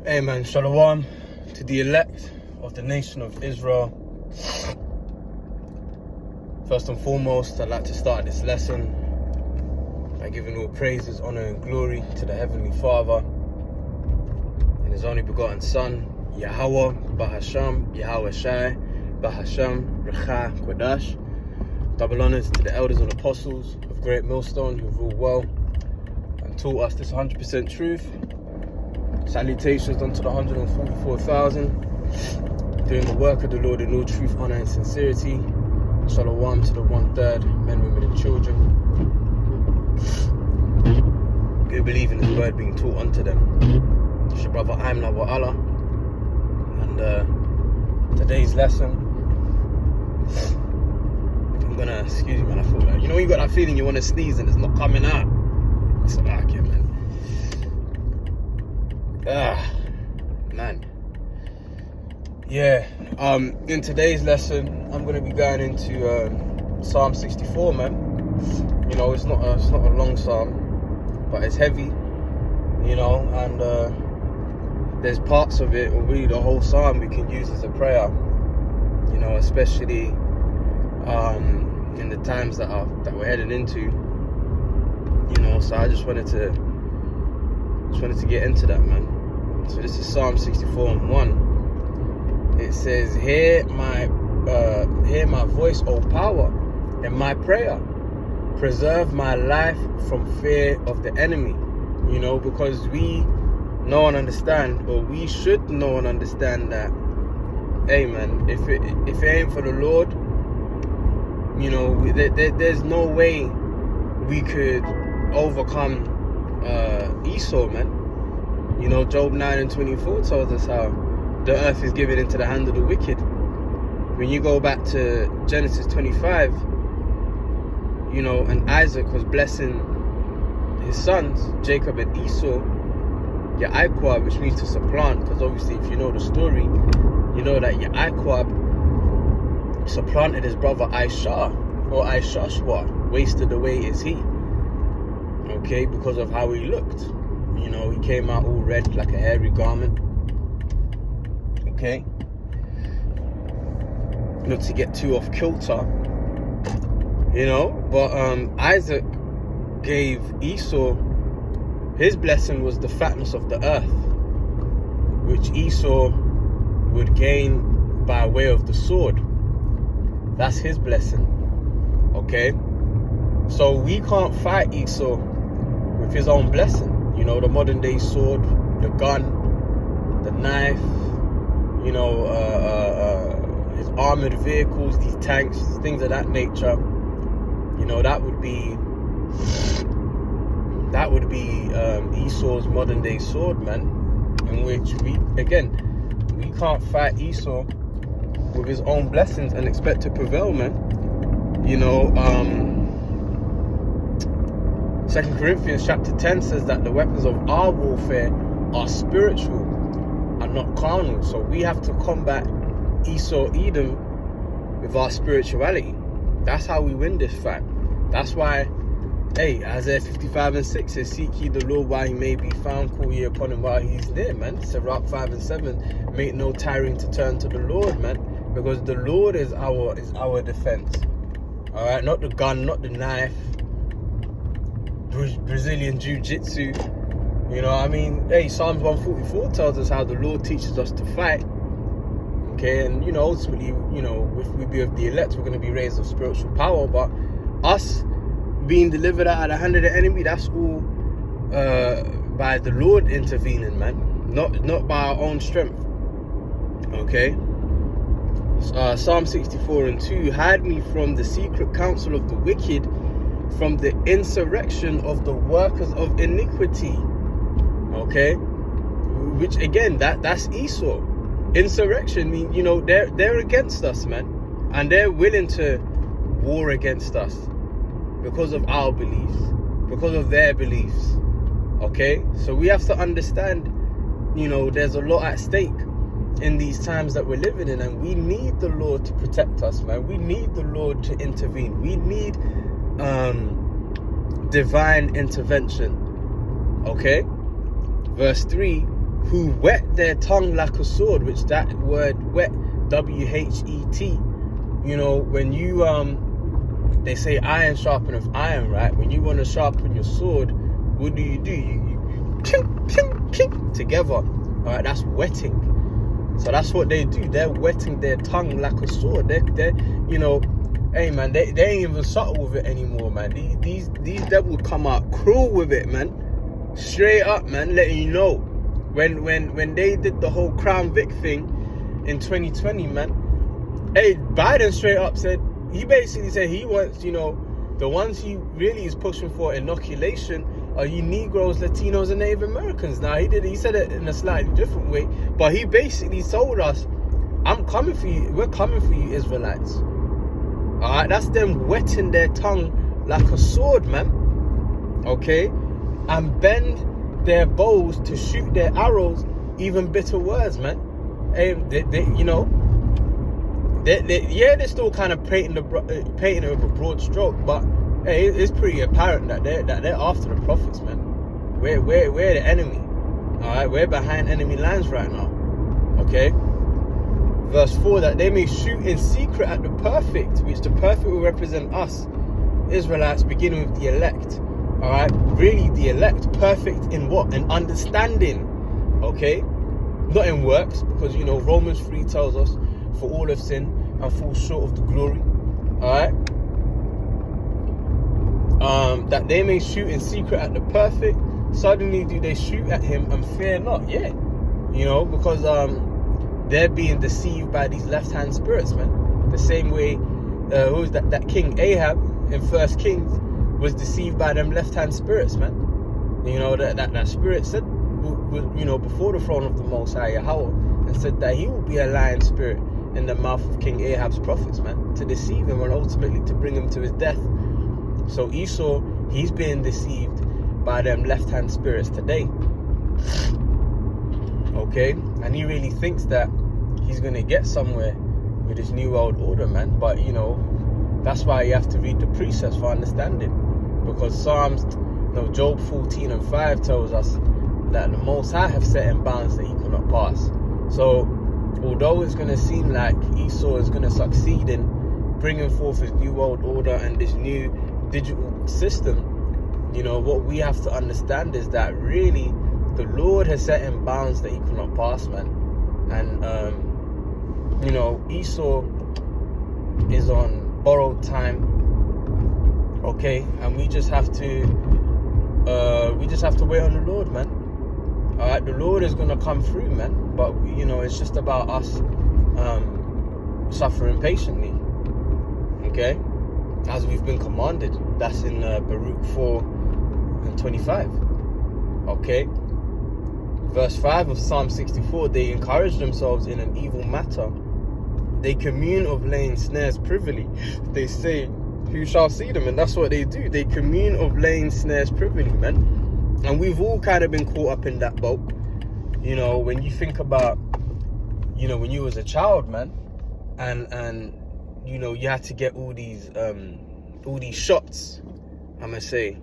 Amen. Shalom to the elect of the nation of Israel. First and foremost, I'd like to start this lesson by giving all praises, honor, and glory to the Heavenly Father and His only begotten Son, Yahweh, Bahasham, Yahweh Shai, Bahasham, Recha, Kodash. Double honors to the elders and apostles of Great Millstone who have ruled well and taught us this 100% truth. Salutations unto the 144,000 doing the work of the Lord in all truth, honor, and sincerity. Shalom to the 1/3 men, women, and children who believe in His word being taught unto them. It's your brother Amna wa Allah, and today's lesson, I'm gonna, excuse me man, I feel like, you know when you got that feeling you want to sneeze and it's not coming out? It's like, yeah, man. Man. Yeah, in today's lesson, I'm going to be going into Psalm 64, man. You know, it's not a long psalm, but it's heavy, you know, and there's parts of it, or really the whole psalm, we can use as a prayer, you know, especially in the times that we're heading into, you know. So I just wanted to get into that, man. So this is Psalm 64:1. It says, hear my voice, O power, and my prayer. Preserve my life from fear of the enemy. You know, because we know and understand, or we should know and understand that, hey man, if it ain't for the Lord, you know, there's no way we could overcome Esau, man. You know, Job 9:24 tells us how the earth is given into the hand of the wicked. When you go back to Genesis 25, you know, and Isaac was blessing his sons, Jacob and Esau, Yaakov, which means to supplant, because obviously if you know the story, you know that Yaakov supplanted his brother Aishah, or Aishashwa, wasted away is he, okay, because of how he looked. You know, he came out all red like a hairy garment. Okay. Not to get too off kilter, you know, but Isaac gave Esau, his blessing was the fatness of the earth, which Esau would gain by way of the sword. That's his blessing. Okay. So we can't fight Esau with his own blessing. You know, the modern day sword, the gun, the knife, you know, his armored vehicles, these tanks, things of that nature. You know, that would be Esau's modern day sword, man. In which we can't fight Esau with his own blessings and expect to prevail, man. You know, 2 Corinthians chapter 10 says that the weapons of our warfare are spiritual and not carnal. So we have to combat Esau, Edom with our spirituality. That's how we win this fight. That's why, hey, Isaiah 55:6 says, seek ye the Lord while he may be found, call ye upon him while he's near, man. Sirach 5:7, make no tiring to turn to the Lord, man, because the Lord is our defense. All right, not the gun, not the knife, Brazilian jiu-jitsu, you know. I mean, hey, Psalms 144 tells us how the Lord teaches us to fight. Okay, and you know, ultimately, you know, if we be of the elect, we're going to be raised of spiritual power. But us being delivered out of the hand of the enemy, that's all by the Lord intervening, man, not by our own strength. Okay. Psalm 64:2, hide me from the secret counsel of the wicked, from the insurrection of the workers of iniquity. Okay, which again, that's Esau. Insurrection mean, you know, they're against us, man, and they're willing to war against us because of our beliefs, because of their beliefs. Okay, so we have to understand, you know, there's a lot at stake in these times that we're living in, and we need the Lord to protect us, man. We need the Lord to intervene. We need divine intervention. Okay, verse 3 who whet their tongue like a sword, which that word whet, W-H-E-T, you know, when you, they say iron sharpeneth iron, right? When you want to sharpen your sword, what do? You ching, ching, ching, together. All right, that's whetting. So that's what they do. They're whetting their tongue like a sword. They're you know, hey man, they ain't even subtle with it anymore, man. These devils come out cruel with it, man. Straight up, man, letting you know. When they did the whole Crown Vic thing in 2020, man, hey, Biden straight up said, he basically said he wants, you know, the ones he really is pushing for inoculation are you Negroes, Latinos, and Native Americans. Now, he said it in a slightly different way, but he basically told us, I'm coming for you, we're coming for you, Israelites. All right, that's them whetting their tongue like a sword, man. Okay, and bend their bows to shoot their arrows, even bitter words, man. Hey, you know, they're still kind of painting it with a broad stroke, but hey, it's pretty apparent that they're after the prophets, man. We're the enemy. All right, we're behind enemy lines right now. Okay. Verse 4, that they may shoot in secret at the perfect, which the perfect will represent us, Israelites, beginning with the elect. All right, really the elect, perfect in what? In understanding. Okay, not in works, because you know Romans 3 tells us, for all have sinned and fall short of the glory. All right, that they may shoot in secret at the perfect. Suddenly do they shoot at him and fear not? Yeah, you know, because they're being deceived by these left-hand spirits, man. The same way who was that King Ahab in 1 Kings was deceived by them left-hand spirits, man. You know, that spirit said, you know, before the throne of the Most High Yahweh, and said that he will be a lying spirit in the mouth of King Ahab's prophets, man, to deceive him and ultimately to bring him to his death. So Esau, he's being deceived by them left-hand spirits today. Okay, and he really thinks that he's going to get somewhere with his new world order, man. But you know, that's why you have to read the precepts for understanding, because Job 14:5 tells us that the Most High have set in bounds that he cannot pass. So although it's going to seem like Esau is going to succeed in bringing forth his new world order and this new digital system, you know, what we have to understand is that really the Lord has set in bounds that he cannot pass, man. And you know, Esau is on borrowed time. Okay, and we just have to wait on the Lord, man. All right, the Lord is gonna come through, man. But you know, it's just about us suffering patiently. Okay, as we've been commanded. That's in Baruch 4:25. Okay. Verse 5 of Psalm 64, they encourage themselves in an evil matter. They commune of laying snares privily. They say, who shall see them? And that's what they do. They commune of laying snares privily, man. And we've all kind of been caught up in that boat. You know, when you think about, you know, when you was a child, man, and you know, you had to get all these shots, I'm gonna say,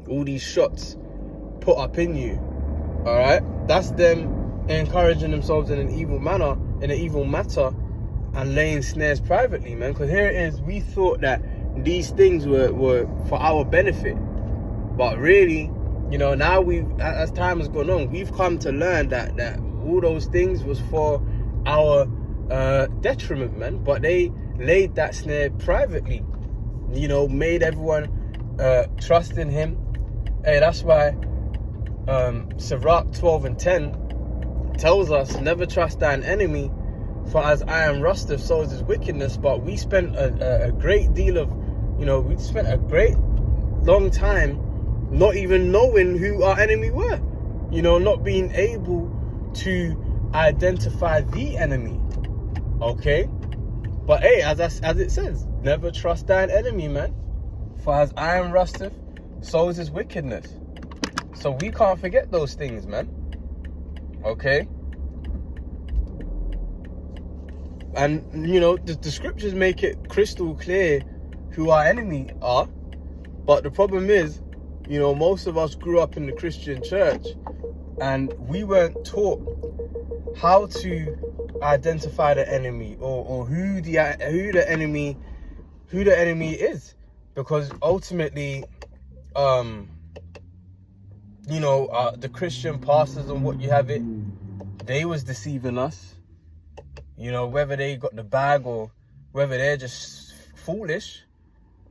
all these shots put up in you. All right, that's them encouraging themselves in an evil manner, in an evil matter, and laying snares privately, man. Because here it is, we thought that these things were for our benefit, but really, you know, now as time has gone on, we've come to learn that all those things was for our detriment, man. But they laid that snare privately, you know, made everyone trust in him. Hey, that's why Sirach 12:10 tells us, never trust thine enemy, for as iron rusteth, so is his wickedness. But we spent a great deal of, you know, we spent a great long time not even knowing who our enemy were, you know, not being able to identify the enemy. Okay, but hey, as it says, never trust thine enemy, man, for as iron rusteth, so is his wickedness. So we can't forget those things, man. Okay, and you know, the scriptures make it crystal clear who our enemy are. But the problem is, you know, most of us grew up in the Christian church and we weren't taught how to identify the enemy, or who the enemy is, because ultimately, the Christian pastors and what you have it, they was deceiving us. Whether they got the bag or whether they're just foolish,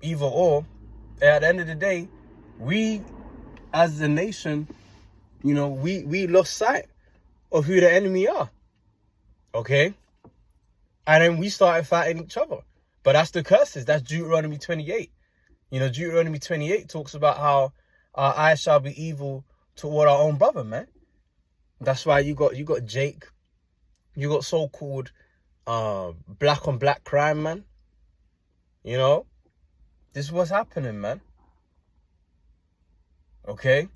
either or. At the end of the day, we as a nation, we lost sight of who the enemy are. Okay? And then we started fighting each other. But that's the curses. That's Deuteronomy 28. Deuteronomy 28 talks about how our eyes shall be evil toward our own brother, man. That's why you got Jake. You got so-called black on black crime, man. This is what's happening, man. Okay?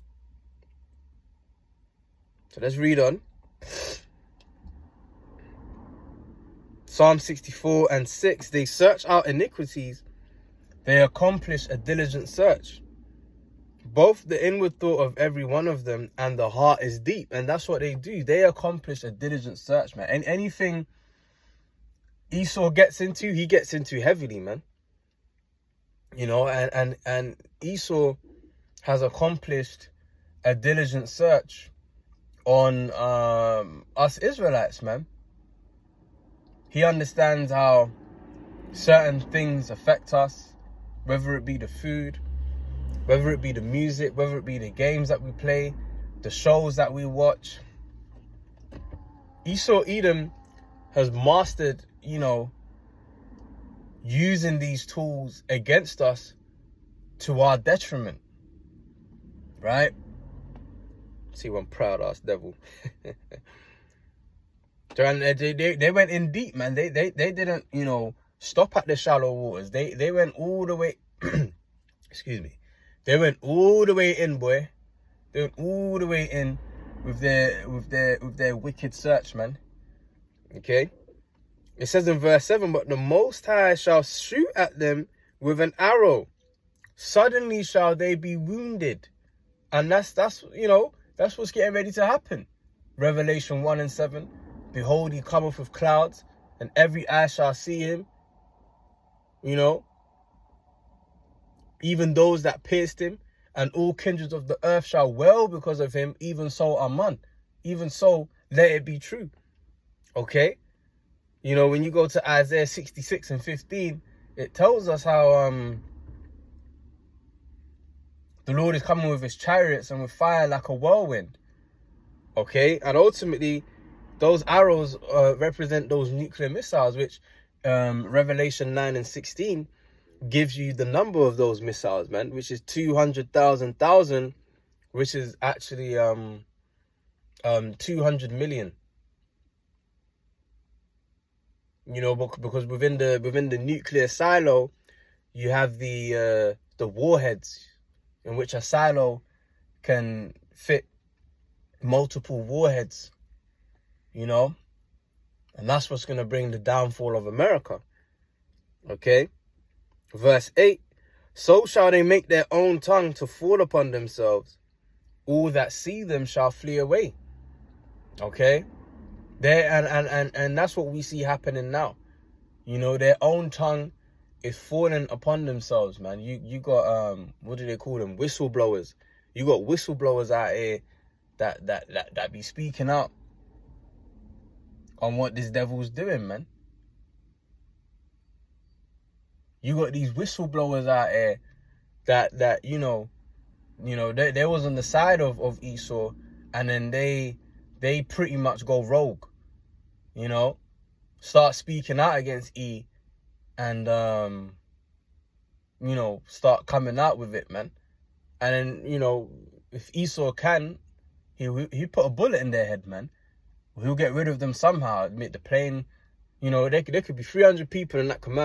So let's read on. Psalm 64:6. They search out iniquities. They accomplish a diligent search. Both the inward thought of every one of them and the heart is deep. And that's what they do. They accomplish a diligent search, man. And anything Esau gets into, he gets into heavily, man. And Esau has accomplished a diligent search on us Israelites, man. He understands how certain things affect us, whether it be the food, whether it be the music, whether it be the games that we play, the shows that we watch. Esau Edom has mastered, using these tools against us to our detriment. Right? See one proud ass devil. They went in deep, man. They didn't, stop at the shallow waters. They went all the way excuse me. They went all the way in, boy. They went all the way in with their wicked search, man. Okay? It says in verse 7, but the Most High shall shoot at them with an arrow. Suddenly shall they be wounded. And that's what's getting ready to happen. Revelation 1:7. Behold, he cometh with clouds, and every eye shall see him. Even those that pierced him, and all kindreds of the earth shall wail because of him. Even so, amen. Even so, let it be true. Okay? When you go to Isaiah 66:15, it tells us how the Lord is coming with his chariots and with fire like a whirlwind. Okay? And ultimately, those arrows represent those nuclear missiles, which Revelation 9:16 gives you the number of those missiles, man, which is 200,000, which is actually 200 million. Because within the nuclear silo, you have the warheads, in which a silo can fit multiple warheads. And that's what's going to bring the downfall of America. Okay? Verse 8, so shall they make their own tongue to fall upon themselves. All that see them shall flee away. Okay? And that's what we see happening now. Their own tongue is falling upon themselves, man. You got, what do they call them? Whistleblowers. You got whistleblowers out here that be speaking out on what this devil's doing, man. You got these whistleblowers out here that they was on the side of Esau, and then they pretty much go rogue. Start speaking out against E, and start coming out with it, man. And then if Esau can, he put a bullet in their head, man. He'll get rid of them somehow. Admit the plane, there could be 300 people in that commercial.